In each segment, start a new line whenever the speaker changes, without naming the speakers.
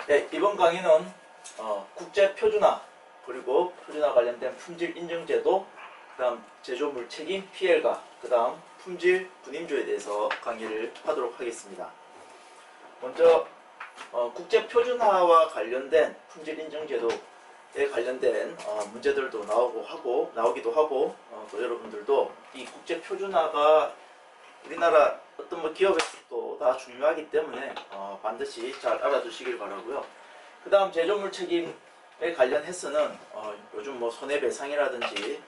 네, 이번 강의는 국제 표준화 그리고 표준화 관련된 품질 인증제도, 그 다음 제조물 책임 PL과 그 다음 품질 분임조에 대해서 강의를 하도록 하겠습니다. 먼저 국제 표준화와 관련된 품질 인증제도에 관련된 문제들도 나오기도 하고 또 여러분들도 이 국제 표준화가 우리나라 어떤 기업에서도 다 중요하기 때문에 반드시 잘 알아두시길 바라고요. 그 다음 제조물 책임에 관련해서는 요즘 손해배상이라든지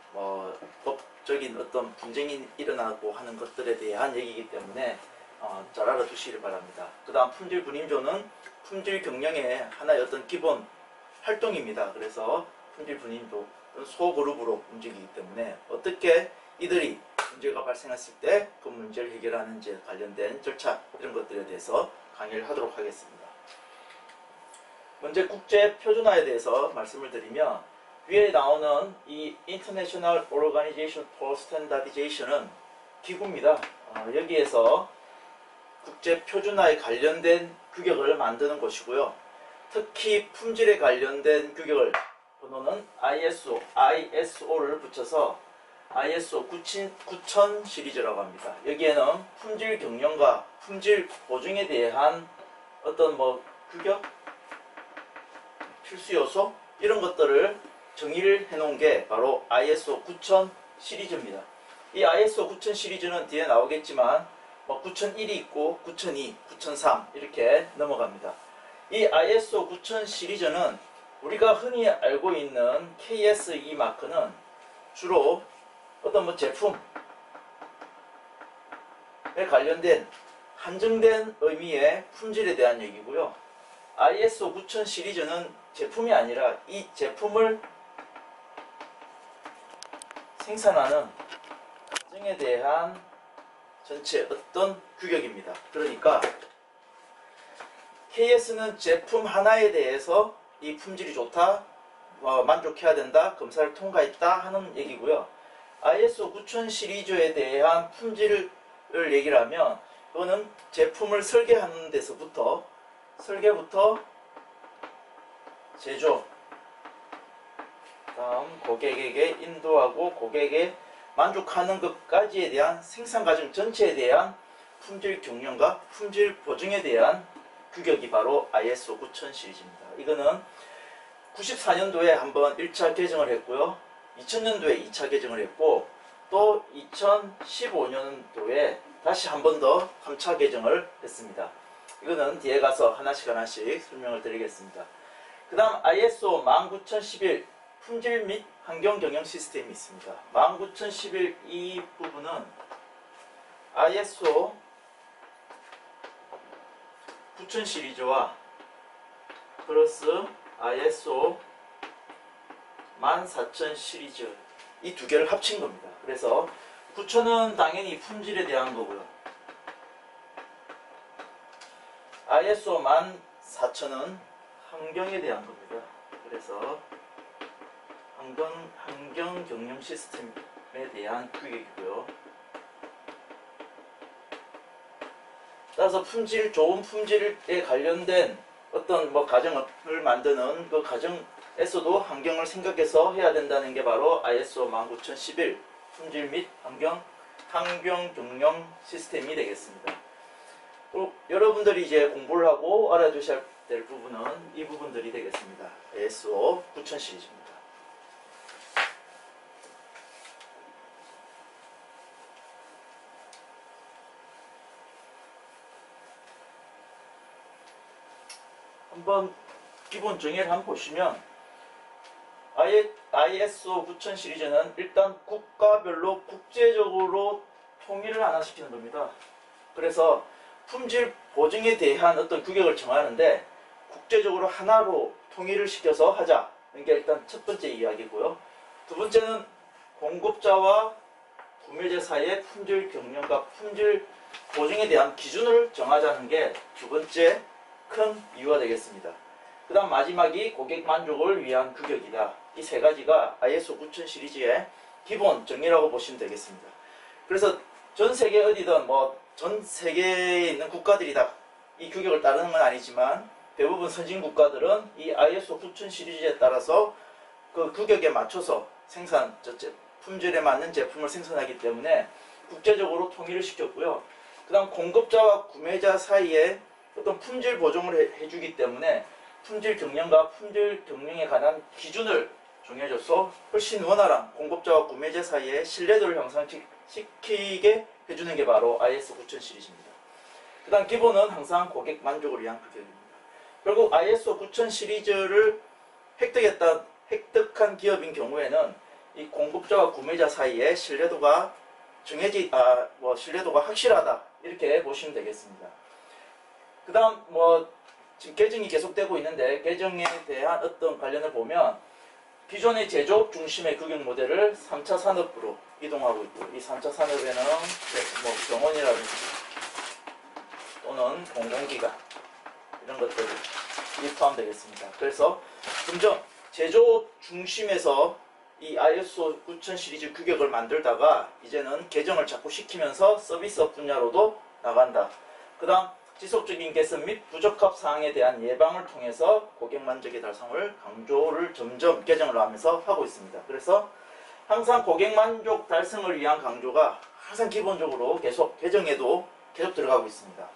법적인 어떤 분쟁이 일어나고 하는 것들에 대한 얘기이기 때문에 잘 알아두시길 바랍니다. 그 다음 품질 분임조는 품질 경영의 하나의 어떤 기본 활동입니다. 그래서 품질 분임조 소그룹으로 움직이기 때문에 어떻게 이들이 문제가 발생했을 때 그 문제를 해결하는지에 관련된 절차 이런 것들에 대해서 강의를 하도록 하겠습니다. 먼저 국제 표준화에 대해서 말씀을 드리면, 위에 나오는 이 International Organization for Standardization은 기구입니다. 여기에서 국제 표준화에 관련된 규격을 만드는 곳이고요. 특히 품질에 관련된 규격을 번호는 ISO를 붙여서 ISO 9000 시리즈라고 합니다. 여기에는 품질 경영과 품질 보증에 대한 어떤 규격, 필수 요소 이런 것들을 정의를 해놓은 게 바로 ISO 9000 시리즈입니다. 이 ISO 9000 시리즈는 뒤에 나오겠지만 9001이 있고 9002, 9003 이렇게 넘어갑니다. 이 ISO 9000 시리즈는 우리가 흔히 알고 있는 KSE 마크는 주로 어떤 제품에 관련된 한정된 의미의 품질에 대한 얘기고요. ISO 9000 시리즈는 제품이 아니라 이 제품을 생산하는 과정에 대한 전체 어떤 규격입니다. 그러니까 KS는 제품 하나에 대해서 이 품질이 좋다, 만족해야 된다, 검사를 통과했다 하는 얘기고요. ISO 9000 시리즈에 대한 품질을 얘기를 하면, 이거는 제품을 설계하는 데서부터 설계부터 제조, 다음 고객에게 인도하고 고객에 만족하는 것까지에 대한 생산 과정 전체에 대한 품질 경영과 품질 보증에 대한 규격이 바로 ISO 9000 시리즈입니다. 이거는 94년도에 한번 1차 개정을 했고요. 2000년도에 2차 개정을 했고, 또 2015년도에 다시 한 번 더 3차 개정을 했습니다. 이거는 뒤에 가서 하나씩 설명을 드리겠습니다. 그 다음 ISO 19011 품질 및 환경 경영 시스템이 있습니다. 19011 이 부분은 ISO 9000 시리즈와 플러스 ISO 14000 시리즈 이 두 개를 합친 겁니다. 그래서 9000은 당연히 품질에 대한 거고요. ISO 14000은 환경에 대한 겁니다. 그래서 환경 경영 시스템에 대한 규격이고요. 따라서 좋은 품질에 관련된 어떤 가정을 만드는 그 가정에서도 환경을 생각해서 해야 된다는 게 바로 ISO 19011 품질 및 환경 경영 시스템이 되겠습니다. 또 여러분들이 이제 공부를 하고 알아두셔야 될 부분은 이 부분들이 되겠습니다. ISO 9000 시리즈입니다. 한번 기본 정의를 한번 보시면, ISO 9000 시리즈는 일단 국가별로 국제적으로 통일을 하나 시키는 겁니다. 그래서 품질 보증에 대한 어떤 규격을 정하는데 국제적으로 하나로 통일을 시켜서 하자는 게 일단 첫 번째 이야기고요. 두 번째는 공급자와 구매자 사이의 품질 경영과 품질 보증에 대한 기준을 정하자는 게 두 번째 큰 이유가 되겠습니다. 그 다음 마지막이 고객 만족을 위한 규격이다. 이 세 가지가 ISO 9000 시리즈의 기본 정의라고 보시면 되겠습니다. 그래서 전 세계 어디든 전 세계에 있는 국가들이 다 이 규격을 따르는 건 아니지만 대부분 선진 국가들은 이 ISO 9000 시리즈에 따라서 그 규격에 맞춰서 품질에 맞는 제품을 생산하기 때문에 국제적으로 통일을 시켰고요. 그 다음 공급자와 구매자 사이에 어떤 품질 보증을 해주기 때문에 품질 경영과 품질 경영에 관한 기준을 정해줘서 훨씬 원활한 공급자와 구매자 사이에 신뢰도를 향상시키게 해주는 게 바로 ISO 9000 시리즈입니다. 그 다음 기본은 항상 고객 만족을 위한 규격입니다. 결국 ISO 9000 시리즈를 획득한 기업인 경우에는 이 공급자와 구매자 사이에 신뢰도가 신뢰도가 확실하다 이렇게 보시면 되겠습니다. 그 다음 지금 개정이 계속되고 있는데 개정에 대한 어떤 관련을 보면 기존의 제조업 중심의 규격 모델을 3차 산업으로 이동하고 있고 이 3차 산업에는 병원이라든지 또는 공공기관 이런 것들이 포함되겠습니다. 그래서 점점 제조업 중심에서 이 ISO 9000 시리즈 규격을 만들다가 이제는 개정을 자꾸 시키면서 서비스업 분야로도 나간다. 그 다음 지속적인 개선 및 부적합 사항에 대한 예방을 통해서 고객 만족의 달성을 강조를 점점 개정을 하면서 하고 있습니다. 그래서 항상 고객 만족 달성을 위한 강조가 항상 기본적으로 계속 개정에도 계속 들어가고 있습니다.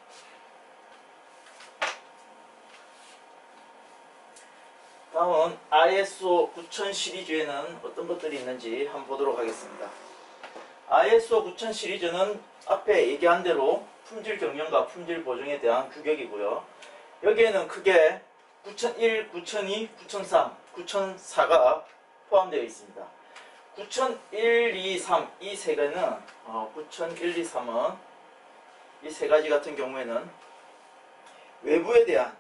다음은 ISO 9000 시리즈에는 어떤 것들이 있는지 한번 보도록 하겠습니다. ISO 9000 시리즈는 앞에 얘기한 대로 품질 경영과 품질 보증에 대한 규격이고요. 여기에는 크게 9001, 9002, 9003, 9004가 포함되어 있습니다. 9001, 2, 3 이 세 개는 9001, 2, 3은 이 세 가지 같은 경우에는 외부에 대한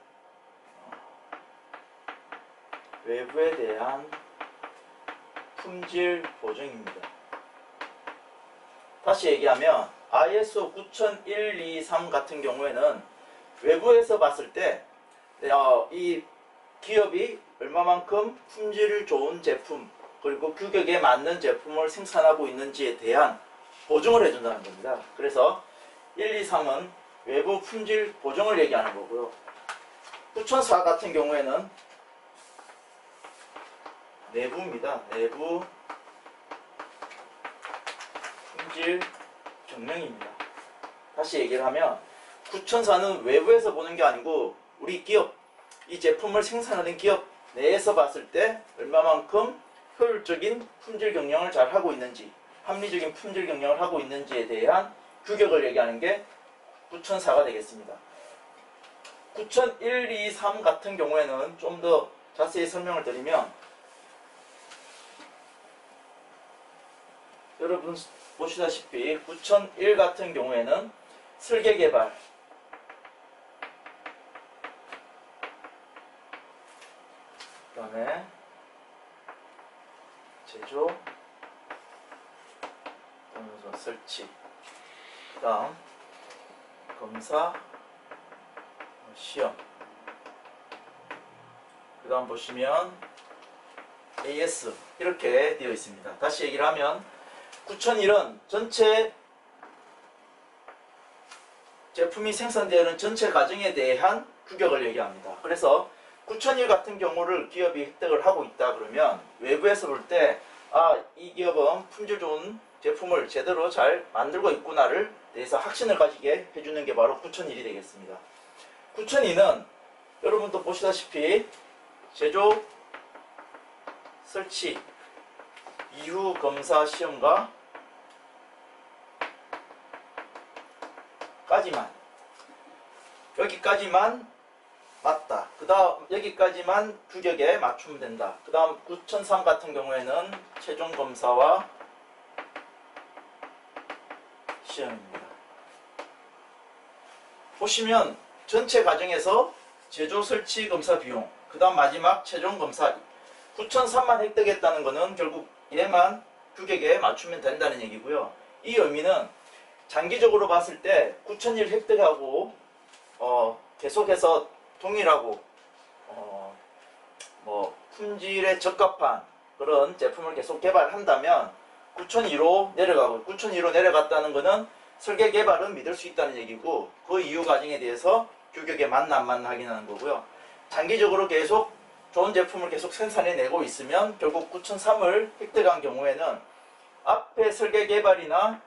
품질 보증입니다. 다시 얘기하면 ISO 9001, 2, 3 같은 경우에는 외부에서 봤을 때 이 기업이 얼마만큼 품질 좋은 제품 그리고 규격에 맞는 제품을 생산하고 있는지에 대한 보증을 해준다는 겁니다. 그래서 1, 2, 3은 외부 품질 보증을 얘기하는 거고요. 9004 같은 경우에는 내부입니다. 내부 품질 경영입니다. 다시 얘기를 하면 9004는 외부에서 보는 게 아니고 우리 기업, 이 제품을 생산하는 기업 내에서 봤을 때 얼마만큼 효율적인 품질 경영을 잘 하고 있는지, 합리적인 품질 경영을 하고 있는지에 대한 규격을 얘기하는 게 9004가 되겠습니다. 9001, 2, 3 같은 경우에는 좀 더 자세히 설명을 드리면 여러분 보시다시피 9001 같은 경우에는 설계 개발, 그 다음에 제조, 설치, 그 다음 검사, 시험, 그 다음 보시면 AS 이렇게 되어 있습니다. 다시 얘기를 하면 9001은 전체 제품이 생산되는 전체 과정에 대한 규격을 얘기합니다. 그래서 9001 같은 경우를 기업이 획득을 하고 있다 그러면 외부에서 볼 때 이 기업은 품질 좋은 제품을 제대로 잘 만들고 있구나를 대해서 확신을 가지게 해주는 게 바로 9001이 되겠습니다. 9002는 여러분도 보시다시피 제조, 설치, 이후 검사 시험과 여기까지만 맞다. 그 다음 여기까지만 규격에 맞추면 된다. 그 다음 9003 같은 경우에는 최종 검사와 시험입니다. 보시면 전체 과정에서 제조, 설치, 검사 비용, 그 다음 마지막 최종 검사 9003만 획득했다는 것은 결국 얘만 규격에 맞추면 된다는 얘기고요. 이 의미는 장기적으로 봤을 때 9001 획득하고 계속해서 동일하고 품질에 적합한 그런 제품을 계속 개발한다면 9002로 내려가고 9002로 내려갔다는 것은 설계 개발은 믿을 수 있다는 얘기고 그 이후 과정에 대해서 규격에 맞나 안 맞나 확인하는 거고요. 장기적으로 계속 좋은 제품을 계속 생산해내고 있으면 결국 9003을 획득한 경우에는 앞에 설계 개발이나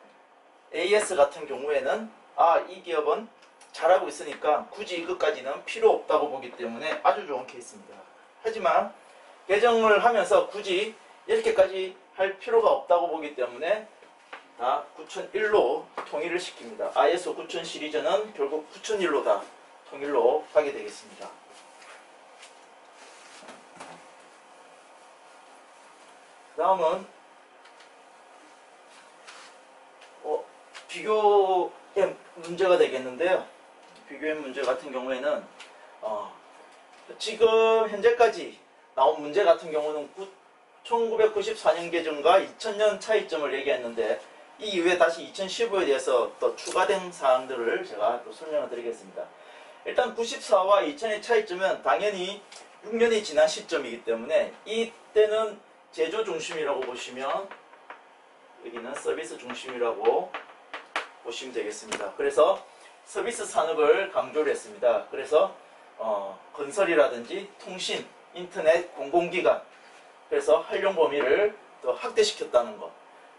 AS 같은 경우에는 이 기업은 잘하고 있으니까 굳이 이것까지는 필요 없다고 보기 때문에 아주 좋은 케이스입니다. 하지만 개정을 하면서 굳이 이렇게까지 할 필요가 없다고 보기 때문에 다 9001로 통일을 시킵니다. ISO 9000 시리즈는 결국 9001로 다 통일로 가게 되겠습니다. 다음은 비교의 문제가 되겠는데요. 비교의 문제 같은 경우에는 지금 현재까지 나온 문제 같은 경우는 1994년 개정과 2000년 차이점을 얘기했는데 이 이후에 다시 2015에 대해서 또 추가된 사항들을 제가 또 설명을 드리겠습니다. 일단 94와 2000의 차이점은 당연히 6년이 지난 시점이기 때문에 이때는 제조 중심이라고 보시면 여기는 서비스 중심이라고 보시면 되겠습니다. 그래서 서비스 산업을 강조를 했습니다. 그래서 건설이라든지 통신, 인터넷, 공공기관 그래서 활용 범위를 더 확대시켰다는 것.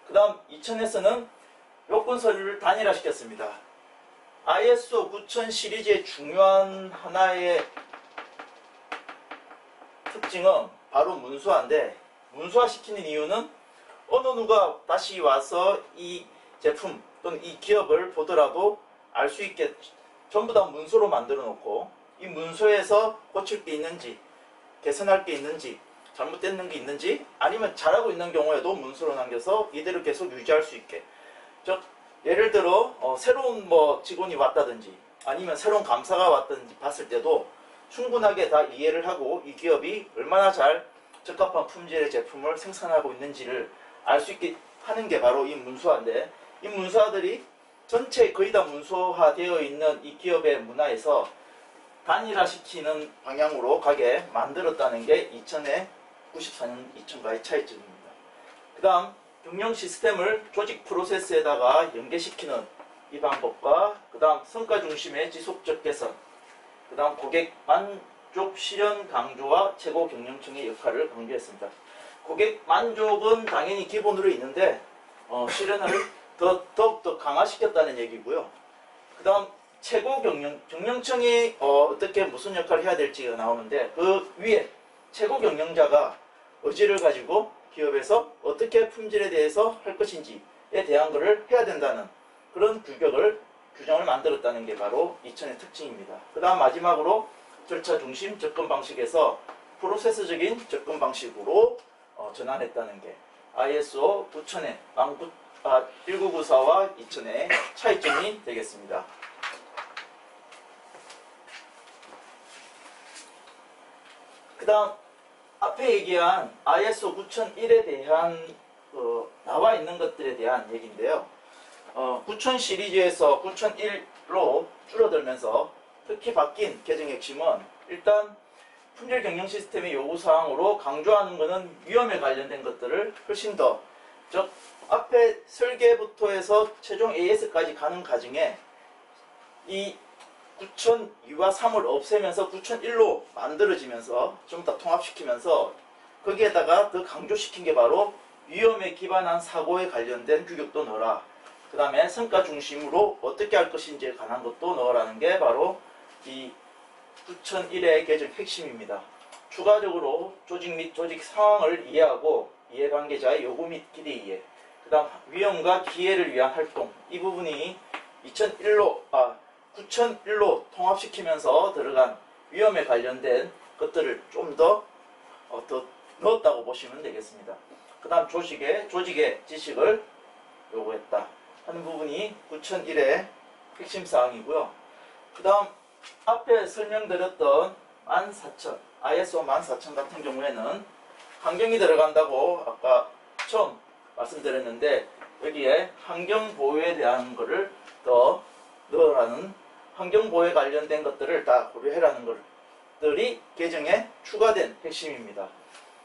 그 다음 2000에서는 요건 서류를 단일화시켰습니다. ISO 9000 시리즈의 중요한 하나의 특징은 바로 문서화인데 문서화시키는 이유는 어느 누가 다시 와서 이 제품 또는 이 기업을 보더라도 알 수 있게 전부 다 문서로 만들어 놓고 이 문서에서 고칠 게 있는지 개선할 게 있는지 잘못된 게 있는지 아니면 잘하고 있는 경우에도 문서로 남겨서 이대로 계속 유지할 수 있게 예를 들어 새로운 직원이 왔다든지 아니면 새로운 감사가 왔다든지 봤을 때도 충분하게 다 이해를 하고 이 기업이 얼마나 잘 적합한 품질의 제품을 생산하고 있는지를 알 수 있게 하는 게 바로 이 문서화인데 이 문서화들이 전체 거의 다 문서화되어 있는 이 기업의 문화에서 단일화시키는 방향으로 가게 만들었다는 게 2000에 94년 2000과의 차이점입니다. 그 다음 경영 시스템을 조직 프로세스에다가 연계시키는 이 방법과 그 다음 성과 중심의 지속적 개선 그 다음 고객 만족 실현 강조와 최고 경영층의 역할을 강조했습니다. 고객 만족은 당연히 기본으로 있는데 실현을 더욱더 강화시켰다는 얘기고요. 그 다음 최고 경영층이 어떻게 무슨 역할을 해야 될지가 나오는데 그 위에 최고 경영자가 의지를 가지고 기업에서 어떻게 품질에 대해서 할 것인지에 대한 것을 해야 된다는 그런 규정을 만들었다는 게 바로 2000의 특징입니다. 그 다음 마지막으로 절차 중심 접근 방식에서 프로세스적인 접근 방식으로 전환했다는 게 ISO 9000의 1994와 2000의 차이점이 되겠습니다. 그 다음 앞에 얘기한 ISO 9001에 대한 나와 있는 것들에 대한 얘기인데요. 9000 시리즈에서 9001로 줄어들면서 특히 바뀐 개정 핵심은 일단 품질 경영 시스템의 요구사항으로 강조하는 것은 위험에 관련된 것들을 훨씬 더 즉 앞에 설계부터 해서 최종 AS까지 가는 과정에 이 9002와 3을 없애면서 9001로 만들어지면서 좀 더 통합시키면서 거기에다가 더 강조시킨 게 바로 위험에 기반한 사고에 관련된 규격도 넣어라. 그 다음에 성과 중심으로 어떻게 할 것인지에 관한 것도 넣으라는 게 바로 이 9001의 개정 핵심입니다. 추가적으로 조직 및 조직 상황을 이해하고 이해관계자의 요구 및 기대 이해 그 다음 위험과 기회를 위한 활동 이 부분이 9001로 통합시키면서 들어간 위험에 관련된 것들을 좀 더 넣었다고 보시면 되겠습니다. 그 다음 조직의 지식을 요구했다 하는 부분이 9001의 핵심 사항이고요. 그 다음 앞에 설명드렸던 14000 ISO 14000 같은 경우에는 환경이 들어간다고 아까 처음 말씀드렸는데 여기에 환경보호에 대한 것을 더 넣으라는 환경보호에 관련된 것들을 다 고려해라는 것들이 개정에 추가된 핵심입니다.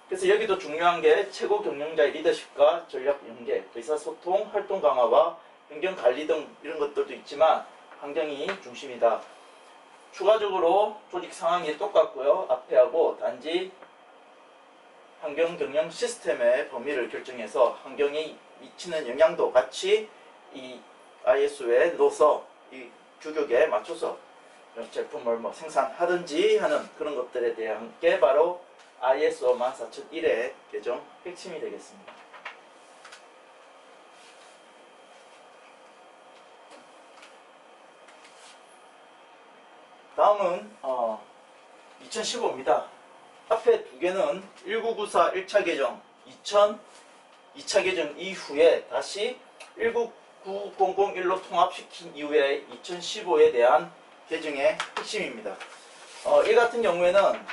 그래서 여기도 중요한 게 최고 경영자의 리더십과 전략 연계, 의사소통, 활동 강화와 환경관리 등 이런 것들도 있지만 환경이 중심이다. 추가적으로 조직 상황이 똑같고요. 앞에하고 단지 환경 경영 시스템의 범위를 결정해서 환경에 미치는 영향도 같이 이 ISO에 넣어서 이 규격에 맞춰서 제품을 뭐 생산하든지 하는 그런 것들에 대한 게 바로 ISO 14001의 개정 핵심이 되겠습니다. 다음은 2015입니다. 앞에 두 개는 1994 1차 개정, 2000 2차 개정 이후에 다시 19001로 통합시킨 이후에 2015에 대한 개정의 핵심입니다. 이 같은 경우에는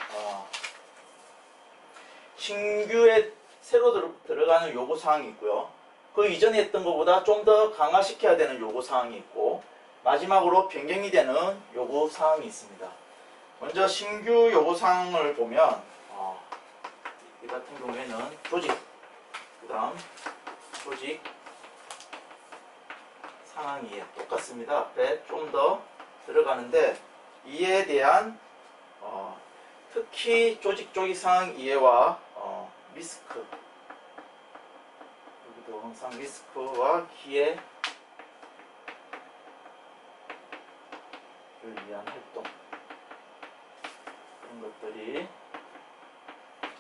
신규에 새로 들어가는 요구사항이 있고요. 그 이전에 했던 것보다 좀 더 강화시켜야 되는 요구사항이 있고, 마지막으로 변경이 되는 요구사항이 있습니다. 먼저 신규 요구사항을 보면 이 같은 경우에는 조직, 그 다음 조직 상황 이해 똑같습니다. 앞에 좀 더 들어가는데, 이에 대한 특히 조직 상황 이해와 리스크, 여기도 항상 리스크와 기회를 위한 활동, 이런 것들이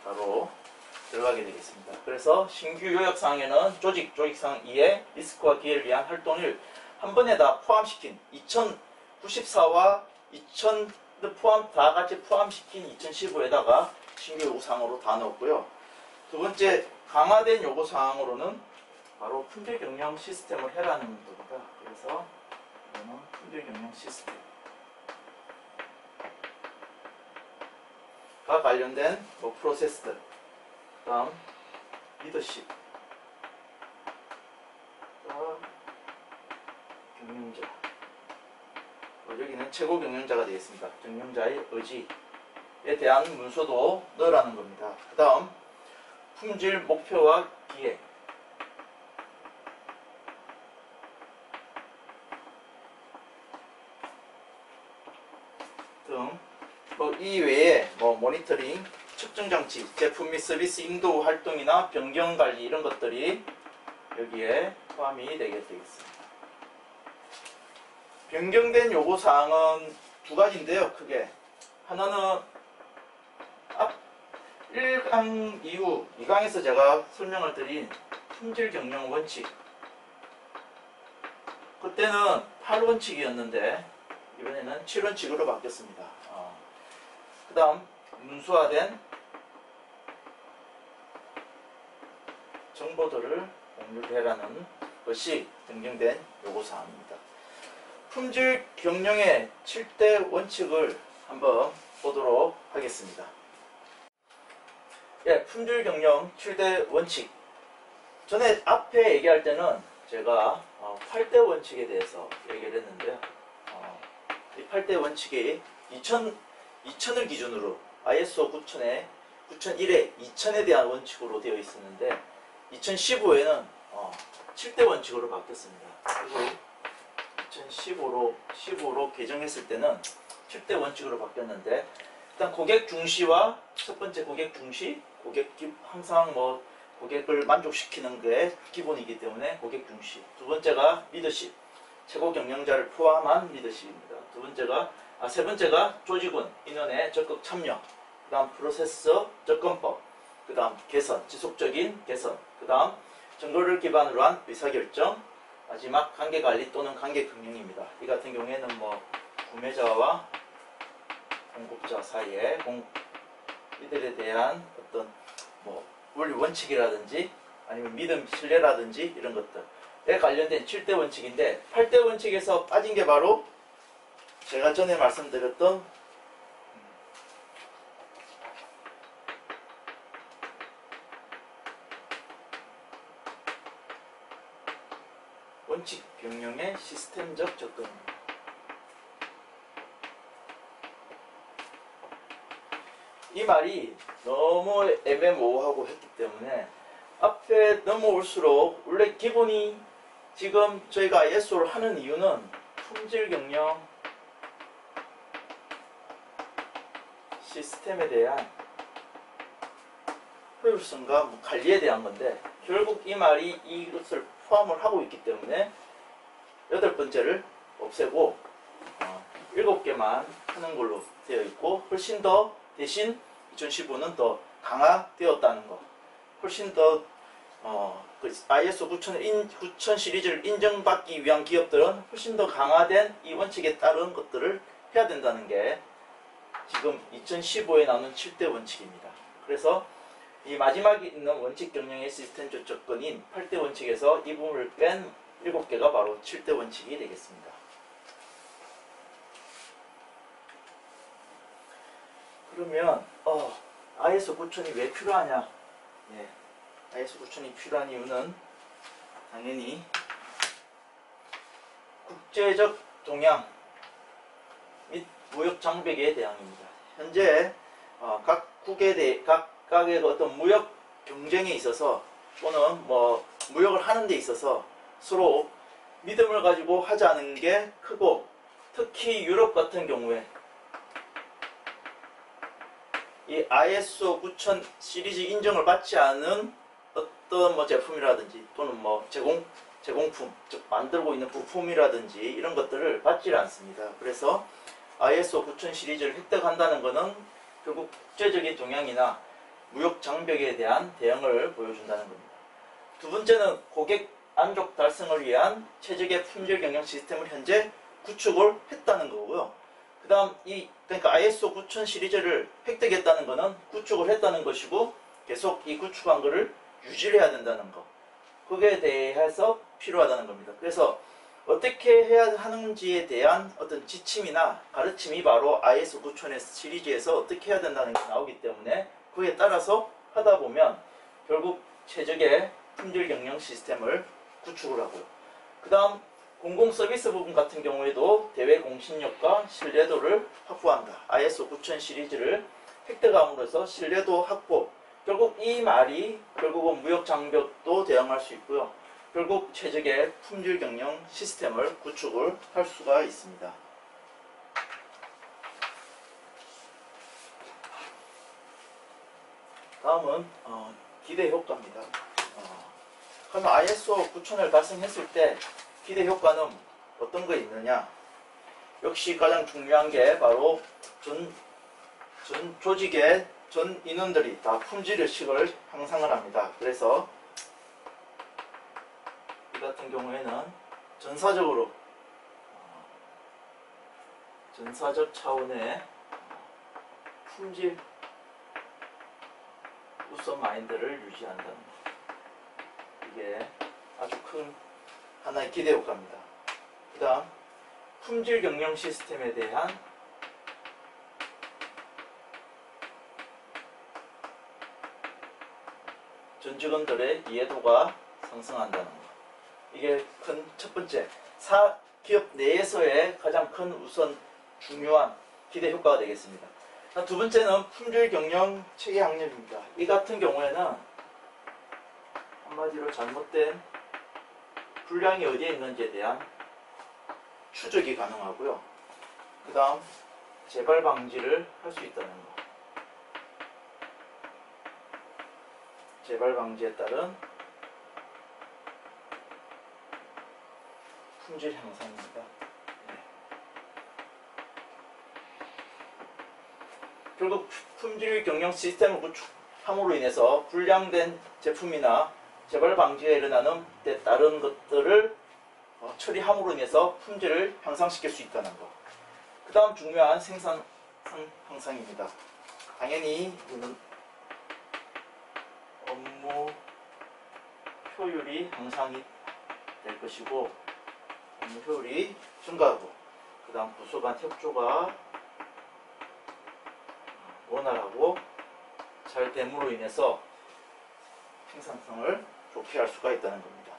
바로 들어가게 되겠습니다. 그래서 신규 요약사항에는 조직 상황 이해, 리스크와 기회를 위한 활동을 한 번에 다 포함시킨 2094와 2000을 다 같이 포함시킨 2015에다가 신규 요구사항으로 다 넣었고요. 두 번째 강화된 요구사항으로는 바로 품질 경영 시스템을 해라는 겁니다. 그래서 이거는 품질 경영 시스템과 관련된 프로세스들, 그 다음 리더십, 경영자, 여기는 최고 경영자가 되겠습니다. 경영자의 의지에 대한 문서도 넣으라는 겁니다. 그 다음 품질 목표와 기획, 등 이 외에 모니터링, 측정장치, 제품 및 서비스 인도 활동이나 변경관리 이런 것들이 여기에 포함이 되게 되겠습니다. 변경된 요구사항은 두 가지인데요. 크게 하나는 앞 1강 이후 2강에서 제가 설명을 드린 품질 경영 원칙, 그때는 8원칙이었는데 이번에는 7원칙으로 바뀌었습니다. 그 다음 문서화된 정보들을 공유해라는 것이 변경된 요구사항입니다. 품질 경영의 7대 원칙을 한번 보도록 하겠습니다. 품질 경영 7대 원칙. 전에 앞에 얘기할 때는 제가 8대 원칙에 대해서 얘기를 했는데요. 이 8대 원칙이 2000을 기준으로 ISO 9001에 2000에 대한 원칙으로 되어 있었는데 2015에는 7대 원칙으로 바뀌었습니다. 그리고 2015로 개정했을 때는 7대 원칙으로 바뀌었는데, 일단 고객 중시와 첫 번째 고객 중시, 항상 고객을 만족시키는 게 기본이기 때문에 고객 중시. 두 번째가 리더십, 최고 경영자를 포함한 리더십입니다. 세 번째가 조직원, 인원의 적극 참여, 그 다음 프로세스 접근법, 그 다음 개선, 지속적인 개선, 그 다음 증거를 기반으로 한 의사결정, 마지막 관계관리 또는 관계경영입니다. 이 같은 경우에는 구매자와 공급자 사이에 이들에 대한 어떤 원리 원칙이라든지 아니면 믿음, 신뢰라든지 이런 것들에 관련된 7대 원칙인데, 8대 원칙에서 빠진 게 바로 제가 전에 말씀드렸던 원칙 경영의 시스템적 접근입니다. 이 말이 너무 애매모호하고 했기 때문에 앞에 넘어올수록, 원래 기본이 지금 저희가 ISO를 하는 이유는 품질 경영 시스템에 대한 효율성과 뭐 관리에 대한 건데, 결국 이 말이 이것을 포함을 하고 있기 때문에 8번째를 없애고 7개만 하는 걸로 되어 있고, 훨씬 더 대신 2015는 더 강화되었다는 거, 훨씬 더 그 ISO 9000 시리즈를 인정받기 위한 기업들은 훨씬 더 강화된 이 원칙에 따른 것들을 해야 된다는 게 지금 2015에 나오는 7대 원칙입니다. 그래서 이 마지막에 있는 원칙 경영의 시스템 조건인 8대 원칙에서 이 부분을 뺀 7개가 바로 7대 원칙이 되겠습니다. 그러면 ISO 9000이 왜 필요하냐? ISO 9000이 필요한 이유는 당연히 국제적 동향 및 무역 장벽에 대항입니다. 현재 각각의 어떤 무역 경쟁에 있어서 또는 뭐 무역을 하는 데 있어서 서로 믿음을 가지고 하지 않은 게 크고, 특히 유럽 같은 경우에 이 ISO 9000 시리즈 인정을 받지 않은 어떤 뭐 제품이라든지 또는 뭐 제공품, 즉 만들고 있는 부품이라든지 이런 것들을 받지 않습니다. 그래서 ISO 9000 시리즈를 획득한다는 것은 결국 국제적인 동향이나 무역 장벽에 대한 대응을 보여준다는 겁니다. 두 번째는 고객 만족 달성을 위한 최적의 품질 경영 시스템을 현재 구축을 했다는 거고요. 그 다음 그러니까 ISO 9000 시리즈를 획득했다는 것은 구축을 했다는 것이고, 계속 이 구축한 것을 유지를 해야 된다는 것, 그거에 대해서 필요하다는 겁니다. 그래서 어떻게 해야 하는지에 대한 어떤 지침이나 가르침이 바로 ISO 9000 시리즈에서 어떻게 해야 된다는 게 나오기 때문에, 그에 따라서 하다 보면 결국 최적의 품질 경영 시스템을 구축을 하고요. 그 다음 공공 서비스 부분 같은 경우에도 대외 공신력과 신뢰도를 확보한다. ISO 9000 시리즈를 획득함으로써 신뢰도 확보, 결국 이 말이 결국은 무역 장벽도 대응할 수 있고요. 결국 최적의 품질 경영 시스템을 구축을 할 수가 있습니다. 다음은 기대 효과입니다. 그러면 ISO 9000을 달성했을 때 기대 효과는 어떤 거 있느냐? 역시 가장 중요한 게 바로 전 조직의 전 인원들이 다 품질의식을 향상을 합니다. 그래서 이 같은 경우에는 전사적 차원의 품질 우선 마인드를 유지한다는 것, 이게 아주 큰 하나의 기대 효과입니다. 그 다음 품질 경영 시스템에 대한 전 직원들의 이해도가 상승한다는 것, 이게 큰 첫 번째 기업 내에서의 가장 큰 우선 중요한 기대 효과가 되겠습니다. 두 번째는 품질 경영 체계 확립입니다. 이 같은 경우에는 한마디로 잘못된 불량이 어디에 있는지에 대한 추적이 가능하고요. 그 다음 재발 방지를 할 수 있다는 것, 재발 방지에 따른 품질 향상입니다. 결국 품질 경영 시스템을 구축함으로 인해서 불량된 제품이나 재발 방지가 일어나는 데 따른 것들을 처리함으로 인해서 품질을 향상시킬 수 있다는 것. 그 다음 중요한 생산 향상입니다. 당연히 이거는 업무 효율이 향상이 될 것이고, 업무 효율이 증가하고, 그 다음 부서 간 협조가 원활하고 잘 됨으로 인해서 생산성을 좋게 할 수가 있다는 겁니다.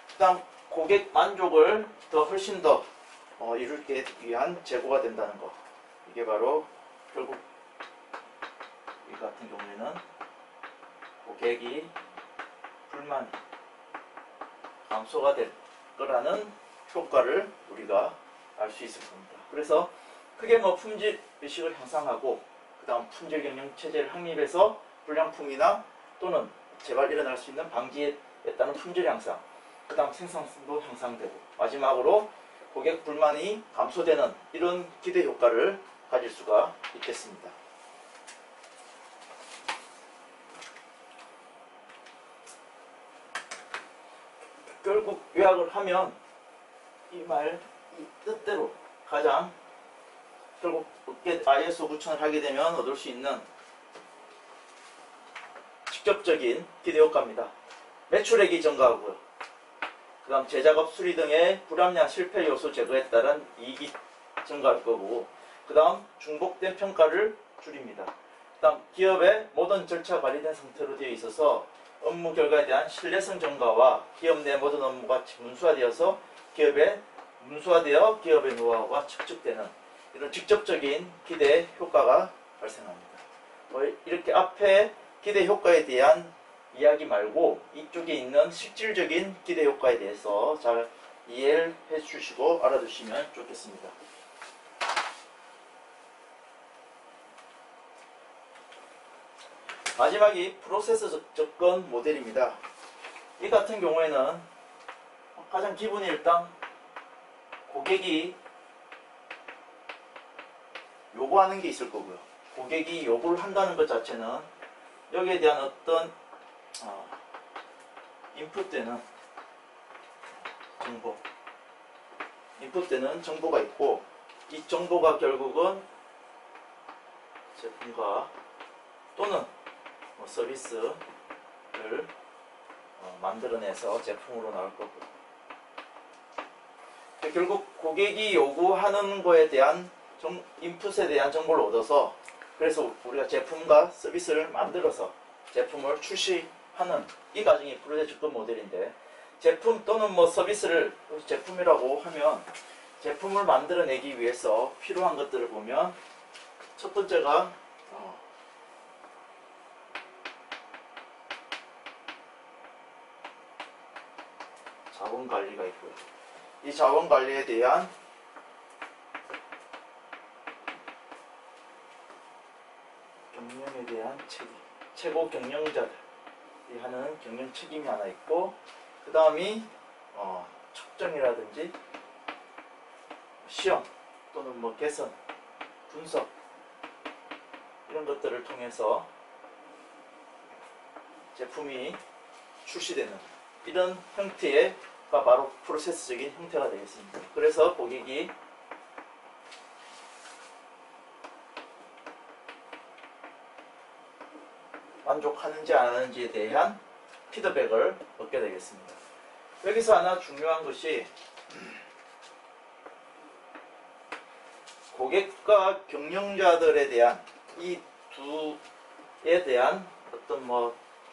그 다음 고객 만족을 훨씬 더 이루기 위한 제고가 된다는 것, 이게 바로 결국 이 같은 경우에는 고객이 불만이 감소가 될 거라는 효과를 우리가 알 수 있을 겁니다. 그래서 크게 품질 의식을 향상하고, 그 다음 품질 경영 체제를 확립해서 불량품이나 또는 재발 일어날 수 있는 방지에 따른 품질 향상, 그 다음 생산성도 향상되고, 마지막으로 고객 불만이 감소되는 이런 기대 효과를 가질 수가 있겠습니다. 결국 요약을 하면 이 뜻대로 가장 결국 업계 ISO 9000을 하게 되면 얻을 수 있는 직접적인 기대 효과입니다. 매출액이 증가하고요. 그 다음 제작업 수리 등의 불합리한 실패 요소 제거에 따른 이익이 증가할 거고, 그 다음 중복된 평가를 줄입니다. 그 다음 기업의 모든 절차 관리된 상태로 되어 있어서 업무 결과에 대한 신뢰성 증가와 기업 내 모든 업무가 문수화되어서 기업의 노하우가 축적되는 이런 직접적인 기대 효과가 발생합니다. 이렇게 앞에 기대 효과에 대한 이야기 말고 이쪽에 있는 실질적인 기대 효과에 대해서 잘 이해를 해주시고 알아두시면 좋겠습니다. 마지막이 프로세스 접근 모델입니다. 이 같은 경우에는 가장 기본이 일단 고객이 요구하는 게 있을 거고요. 고객이 요구를 한다는 것 자체는 여기에 대한 어떤 인풋되는 정보가 있고, 이 정보가 결국은 제품과 또는 서비스를 만들어내서 제품으로 나올 거고요. 결국 고객이 요구하는 거에 대한 인풋에 대한 정보를 얻어서, 그래서 우리가 제품과 서비스를 만들어서 제품을 출시하는 이 과정이 프로세스 접근 모델인데, 제품 또는 서비스를 제품이라고 하면 제품을 만들어내기 위해서 필요한 것들을 보면 첫 번째가 자원관리가 있고요. 이 자원관리에 대한 경영에 대한 책임, 최고 경영자들이 하는 경영 책임이 하나 있고, 그 다음이 측정이라든지 시험 또는 개선, 분석 이런 것들을 통해서 제품이 출시되는 이런 형태가 바로 프로세스적인 형태가 되겠습니다. 그래서 고객이 만족하는지 안 하는지에 대한 피드백을 얻게 되겠습니다. 여기서 하나 중요한 것이 고객과 경영자들에 대한 이 두에 대한 어떤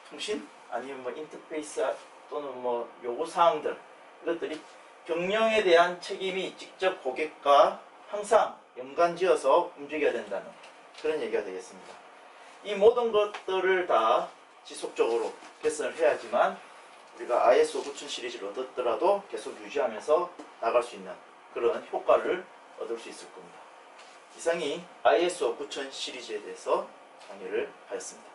통신 아니면 인터페이스 또는 요구사항들, 이것들이 경영에 대한 책임이 직접 고객과 항상 연관지어서 움직여야 된다는 그런 얘기가 되겠습니다. 이 모든 것들을 다 지속적으로 개선을 해야지만 우리가 ISO 9000 시리즈를 얻었더라도 계속 유지하면서 나갈 수 있는 그런 효과를 얻을 수 있을 겁니다. 이상이 ISO 9000 시리즈에 대해서 강의를 하였습니다.